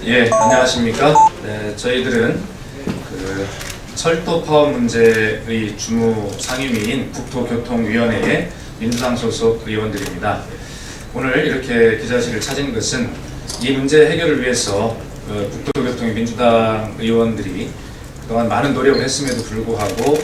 예, 안녕하십니까. 네, 저희들은 그 철도 파업 문제의 주무 상임위인 국토교통위원회의 민주당 소속 의원들입니다. 오늘 이렇게 기자실을 찾은 것은 이 문제 해결을 위해서 국토교통위 민주당 의원들이 그동안 많은 노력을 했음에도 불구하고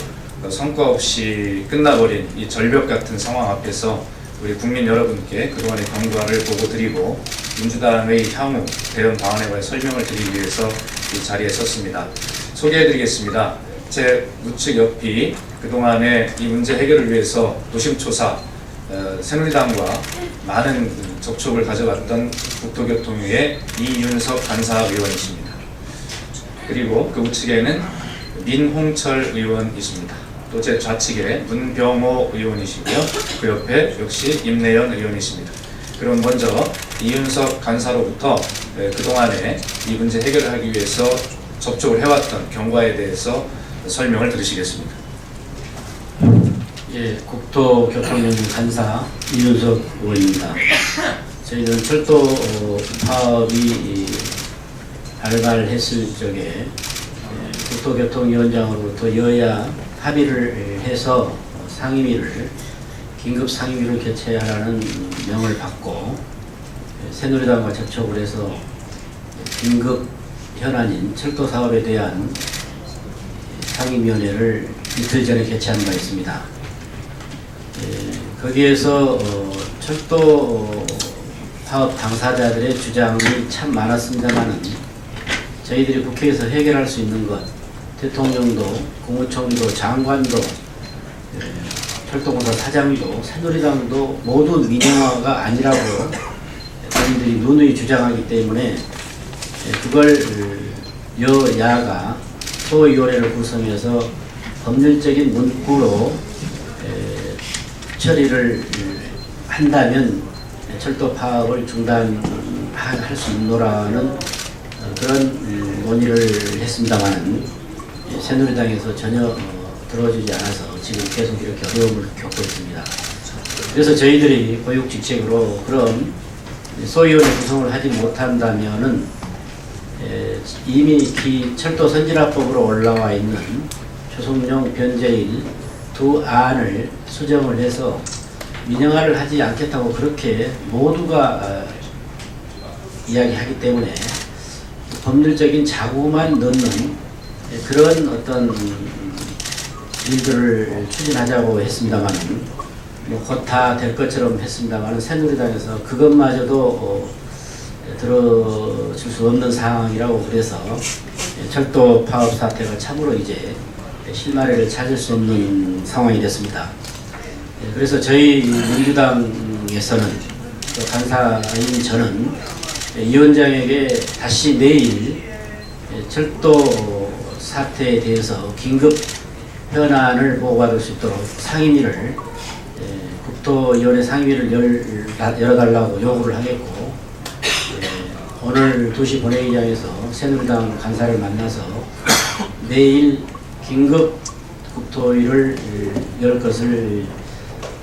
성과 없이 끝나버린 이 절벽 같은 상황 앞에서 우리 국민 여러분께 그동안의 경과를 보고 드리고 민주당의 향후 대응 방안에 관해 설명을 드리기 위해서 이 자리에 섰습니다. 소개해드리겠습니다. 제 우측 옆이 그동안의 이 문제 해결을 위해서 노심초사 새누리당과 많은 접촉을 가져갔던 국토교통위의 이윤석 간사의원이십니다. 그리고 그 우측에는 민홍철 의원이십니다. 또 제 좌측에 문병호 의원이시고요. 그 옆에 역시 임내연 의원이십니다. 그럼 먼저 이윤석 간사로부터 그동안에 이 문제 해결을 하기 위해서 접촉을 해왔던 경과에 대해서 설명을 들으시겠습니다. 예, 국토교통위 간사 이윤석 의원입니다. 저희는 철도 파업이 발발했을 적에 국토교통위원장으로부터 여야 합의를 해서 상임위를 긴급 상임위를 개최하라는 명을 받고 새누리당과 접촉을 해서 긴급 현안인 철도 사업에 대한 상임위원회를 이틀 전에 개최한 바 있습니다. 거기에서 철도 파업 당사자들의 주장이 참 많았습니다만은 저희들이 국회에서 해결할 수 있는 것, 대통령도, 국무총리도, 장관도, 철도공사 사장도, 새누리당도 모두 민영화가 아니라고 저희들이 누누이 주장하기 때문에 그걸 여야가 소위원회를 구성해서 법률적인 문구로 처리를 한다면 철도 파업을 중단할 수 있노라는 그런 논의를 했습니다만 새누리당에서 전혀 들어주지 않아서 지금 계속 이렇게 어려움을 겪고 있습니다. 그래서 저희들이 고육직책으로 그럼 소위원회 구성을 하지 못한다면은 이미 철도 선진화법으로 올라와 있는 조성용, 변재일 두 안을 수정을 해서 민영화를 하지 않겠다고 그렇게 모두가 이야기하기 때문에 법률적인 자구만 넣는 그런 어떤 일들을 추진하자고 했습니다만 곧 다 될 것처럼 했습니다만 새누리당에서 그것마저도 들어줄 수 없는 상황이라고 그래서 철도 파업 사태가 참으로 이제 실마리를 찾을 수 없는 상황이 됐습니다. 그래서 저희 민주당에서는 또 간사인 저는 이 위원장에게 다시 내일 철도 사태에 대해서 긴급 현안을 보고받을 수 있도록 상임위를 국토위원회 상임위를 열어달라고 요구를 하겠고 오늘 2시 본회의장에서 새누리당 간사를 만나서 내일 긴급 국토위를 열 것을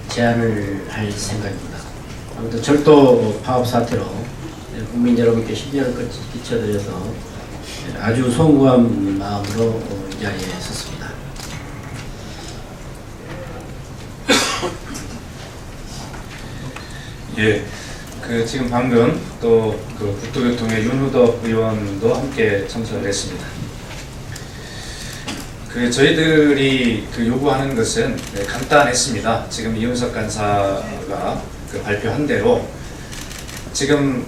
제안을 할 생각입니다. 아무튼 철도 파업 사태로 국민 여러분께 심려를 끼쳐드려서 아주 송구한 마음으로 이 자리에 섰습니다. 예, 지금 방금 또 국토교통의 윤후덕 의원도 함께 참석을 했습니다. 저희들이 요구하는 것은 간단했습니다. 지금 이윤석 간사가 발표한 대로 지금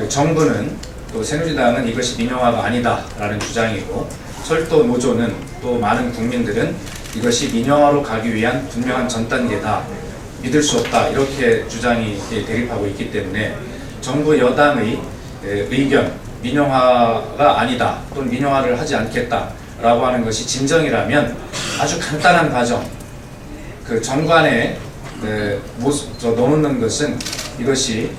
정부는 또 새누리당은 이것이 민영화가 아니다라는 주장이고 철도 노조는 또 많은 국민들은 이것이 민영화로 가기 위한 분명한 전 단계다. 믿을 수 없다. 이렇게 주장이 대립하고 있기 때문에 정부 여당의 의견, 민영화가 아니다. 또는 민영화를 하지 않겠다라고 하는 것이 진정이라면 아주 간단한 과정, 정관에 넣어놓는 것은 이것이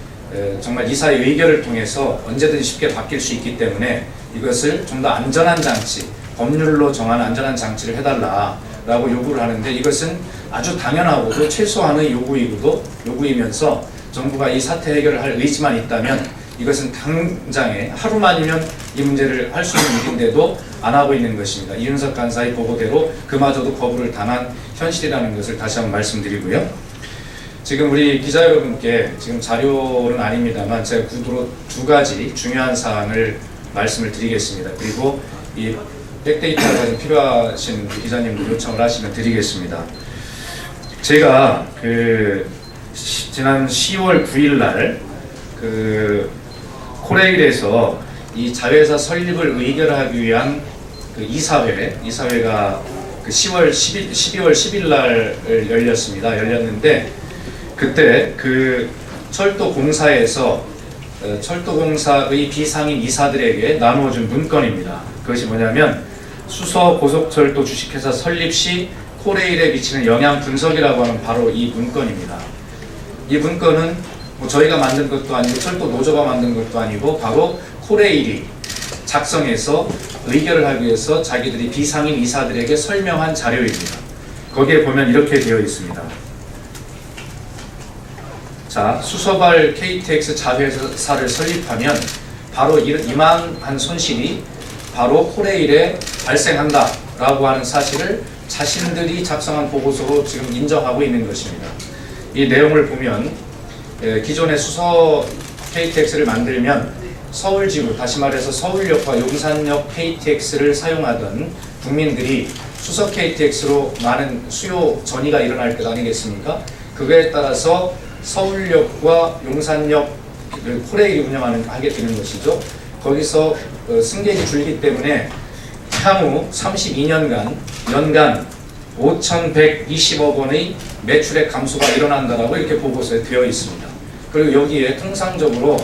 정말 이사의 의결을 통해서 언제든지 쉽게 바뀔 수 있기 때문에 이것을 좀 더 안전한 장치, 법률로 정한 안전한 장치를 해달라라고 요구를 하는데 이것은 아주 당연하고도 최소한의 요구이면서 정부가 이 사태 해결을 할 의지만 있다면 이것은 당장에 하루만이면 이 문제를 할 수 있는 일인데도 안 하고 있는 것입니다. 이윤석 간사의 보고대로 그마저도 거부를 당한 현실이라는 것을 다시 한번 말씀드리고요. 지금 우리 기자 여러분께 지금 자료는 아닙니다만 제가 구두로 두 가지 중요한 사항을 말씀을 드리겠습니다. 그리고 이 백데이터가 좀 필요하신 기자님들 요청을 하시면 드리겠습니다. 제가 지난 10월 9일 날 코레일에서 이 자회사 설립을 의결하기 위한 이사회가 12월 10일 날 열렸는데 그때 철도공사에서 철도공사의 비상임 이사들에게 나누어준 문건입니다. 그것이 뭐냐면 수서 고속철도 주식회사 설립 시 코레일에 미치는 영향 분석이라고 하는 바로 이 문건입니다. 이 문건은 저희가 만든 것도 아니고 철도 노조가 만든 것도 아니고 바로 코레일이 작성해서 의결을 하기 위해서 자기들이 비상임 이사들에게 설명한 자료입니다. 거기에 보면 이렇게 되어 있습니다. 자, 수서발 KTX 자회사를 설립하면 바로 이만한 손실이 바로 코레일에 발생한다 라고 하는 사실을 자신들이 작성한 보고서로 지금 인정하고 있는 것입니다. 이 내용을 보면 기존의 수서 KTX를 만들면 서울지구, 다시 말해서 서울역과 용산역 KTX를 사용하던 국민들이 수서 KTX로 많은 수요 전이가 일어날 것 아니겠습니까? 그거에 따라서 서울역과 용산역 코레일이 하게 되는 것이죠. 거기서 승객이 줄기 때문에 향후 32년간 연간 5,120억 원의 매출액 감소가 일어난다라고 이렇게 보고서에 되어 있습니다. 그리고 여기에 통상적으로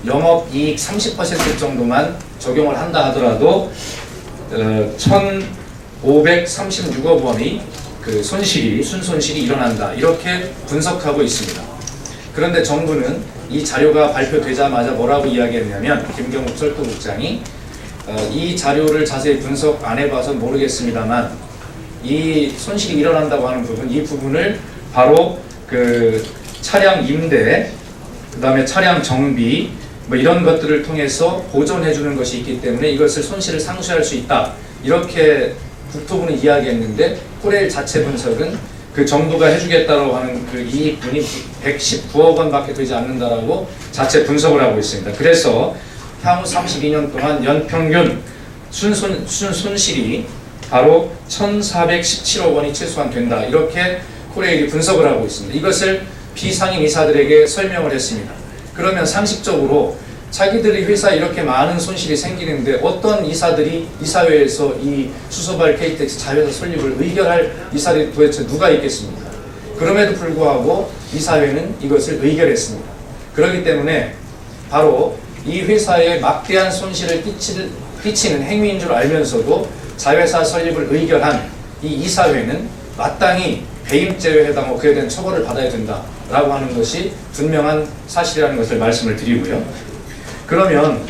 영업이익 30% 정도만 적용을 한다 하더라도 1,536억 원의 순손실이 일어난다 이렇게 분석하고 있습니다. 그런데 정부는 이 자료가 발표되자마자 뭐라고 이야기했냐면 김경욱 철도국장이 이 자료를 자세히 분석 안 해봐서 모르겠습니다만 이 손실이 일어난다고 하는 부분, 이 부분을 바로 차량 임대, 그 다음에 차량 정비 이런 것들을 통해서 보존해 주는 것이 있기 때문에 이것을 손실을 상쇄할 수 있다 이렇게 국토부는 이야기했는데 코레일 자체 분석은 정부가 해주겠다고 하는 이익분이 119억 원밖에 되지 않는다라고 자체 분석을 하고 있습니다. 그래서 향후 32년 동안 연평균 순손실이 바로 1,417억 원이 최소한 된다. 이렇게 코레일이 분석을 하고 있습니다. 이것을 비상임 이사들에게 설명을 했습니다. 그러면 상식적으로 자기들이 회사에 이렇게 많은 손실이 생기는데 어떤 이사들이 이사회에서 이 수서발 KTX 자회사 설립을 의결할 이사들이 도대체 누가 있겠습니까? 그럼에도 불구하고 이사회는 이것을 의결했습니다. 그렇기 때문에 바로 이 회사에 막대한 손실을 끼치는 행위인 줄 알면서도 자회사 설립을 의결한 이 이사회는 마땅히 배임죄에 해당하고 그에 대한 처벌을 받아야 된다라고 하는 것이 분명한 사실이라는 것을 말씀을 드리고요. 그러면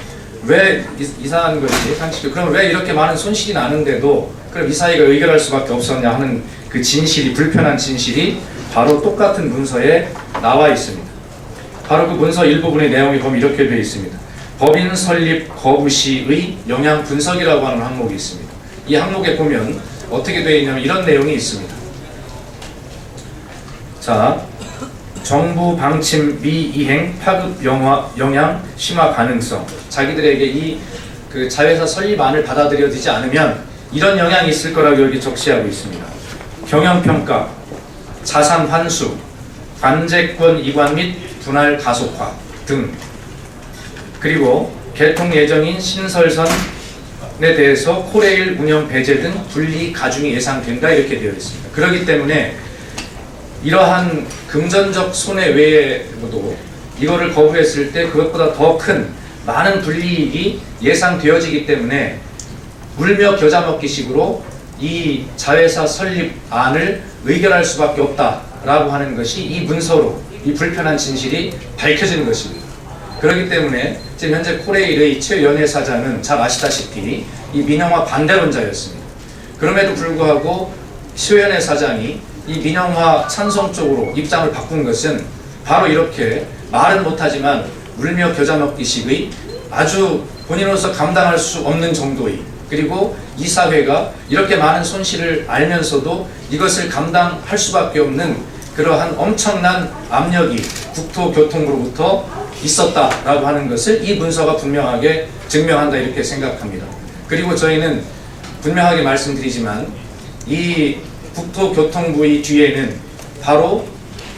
왜 이상한 것이 상식적으로 그럼 왜 이렇게 많은 손실이 나는데도 그럼 이사회가 의결할 수밖에 없었냐 하는 불편한 진실이 바로 똑같은 문서에 나와 있습니다. 바로 그 문서 일부분의 내용이 보면 이렇게 되어 있습니다. 법인 설립 거부 시의 영향 분석이라고 하는 항목이 있습니다. 이 항목에 보면 어떻게 되어 있냐면 이런 내용이 있습니다. 자, 정부 방침 미이행 파급 영향 심화 가능성. 자기들에게 이 자회사 설립안을 받아들여지지 않으면 이런 영향이 있을 거라고 여기 적시하고 있습니다. 경영평가, 자산 환수, 관제권 이관 및 분할 가속화 등. 그리고 개통 예정인 신설선에 대해서 코레일 운영 배제 등 분리 가중이 예상된다 이렇게 되어 있습니다. 그렇기 때문에 이러한 금전적 손해 외에도 이거를 거부했을 때 그것보다 더 큰 많은 불이익이 예상되어지기 때문에 물며 겨자 먹기식으로 이 자회사 설립안을 의결할 수밖에 없다라고 하는 것이 이 문서로 이 불편한 진실이 밝혀지는 것입니다. 그렇기 때문에 지금 현재 코레일의 최연애 사장은 잘 아시다시피 이 민영화 반대론자였습니다. 그럼에도 불구하고 최연애 사장이 이 민영화 찬성 쪽으로 입장을 바꾼 것은 바로 이렇게 말은 못하지만 울며 겨자 먹기식의 아주 본인으로서 감당할 수 없는 정도의, 그리고 이 사회가 이렇게 많은 손실을 알면서도 이것을 감당할 수밖에 없는 그러한 엄청난 압력이 국토교통부로부터 있었다라고 하는 것을 이 문서가 분명하게 증명한다, 이렇게 생각합니다. 그리고 저희는 분명하게 말씀드리지만 이 국토교통부의 뒤에는 바로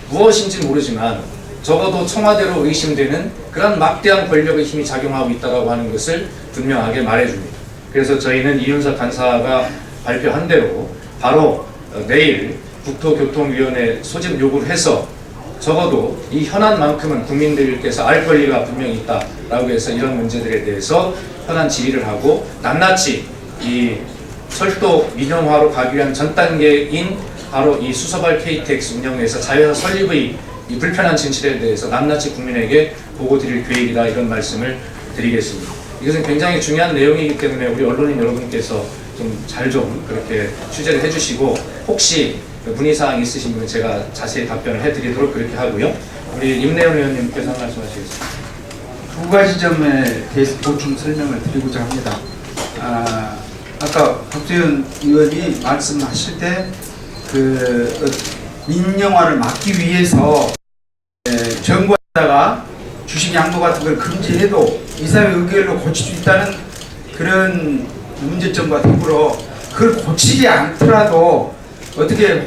무엇인지 모르지만 적어도 청와대로 의심되는 그런 막대한 권력의 힘이 작용하고 있다고 하는 것을 분명하게 말해줍니다. 그래서 저희는 이윤석 간사가 발표한 대로 바로 내일 국토교통위원회 소집 요구를 해서 적어도 이 현안만큼은 국민들께서 알 권리가 분명히 있다라고 해서 이런 문제들에 대해서 현안 질의를 하고 낱낱이 이 철도 민영화로 가기 위한 전 단계인 바로 이 수서발 KTX 운영에서 자회사 설립의 이 불편한 진실에 대해서 낱낱이 국민에게 보고 드릴 계획이다, 이런 말씀을 드리겠습니다. 이것은 굉장히 중요한 내용이기 때문에 우리 언론인 여러분께서 좀 잘 좀 그렇게 취재를 해주시고, 혹시 문의사항 있으시면 제가 자세히 답변을 해드리도록 그렇게 하고요. 우리 임내원 의원님께서 한 말씀 하시겠습니다. 두 가지 점에 대해서 보충 설명을 드리고자 합니다. 아까 박수현 의원이 말씀하실 때 민영화를 막기 위해서 정부에다가 주식 양도 같은 걸 금지해도 이사회 의결로 고칠 수 있다는 그런 문제점과 더불어 그걸 고치지 않더라도 어떻게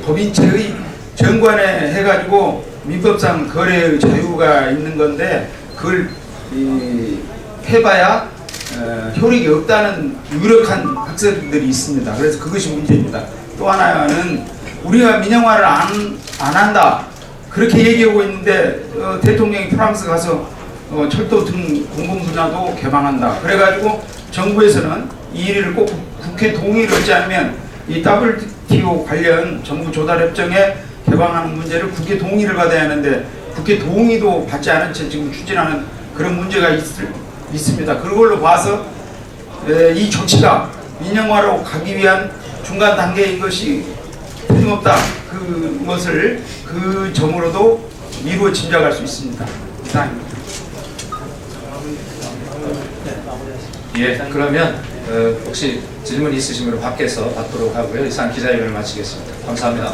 법인체의 정관에 해가지고 민법상 거래의 자유가 있는 건데 그걸 해봐야 효력이 없다는 유력한 학설들이 있습니다. 그래서 그것이 문제입니다. 또 하나는 우리가 민영화를 안 한다 그렇게 얘기하고 있는데 대통령이 프랑스 가서 철도 등 공공 분야도 개방한다. 그래가지고 정부에서는 이 일을 꼭 국회 동의를 얻지 않으면 이 WTO 관련 정부 조달협정에 개방하는 문제를 국회 동의를 받아야 하는데 국회 동의도 받지 않은 채 지금 추진하는 그런 문제가 있습니다. 그걸로 봐서 이 조치가 민영화로 가기 위한 중간 단계인 것이 틀림없다. 그것을 그 점으로도 미루어 짐작할 수 있습니다. 이상입니다. 예, 그러면 혹시 질문 있으시면 밖에서 받도록 하고요. 이상 기자회견을 마치겠습니다. 감사합니다.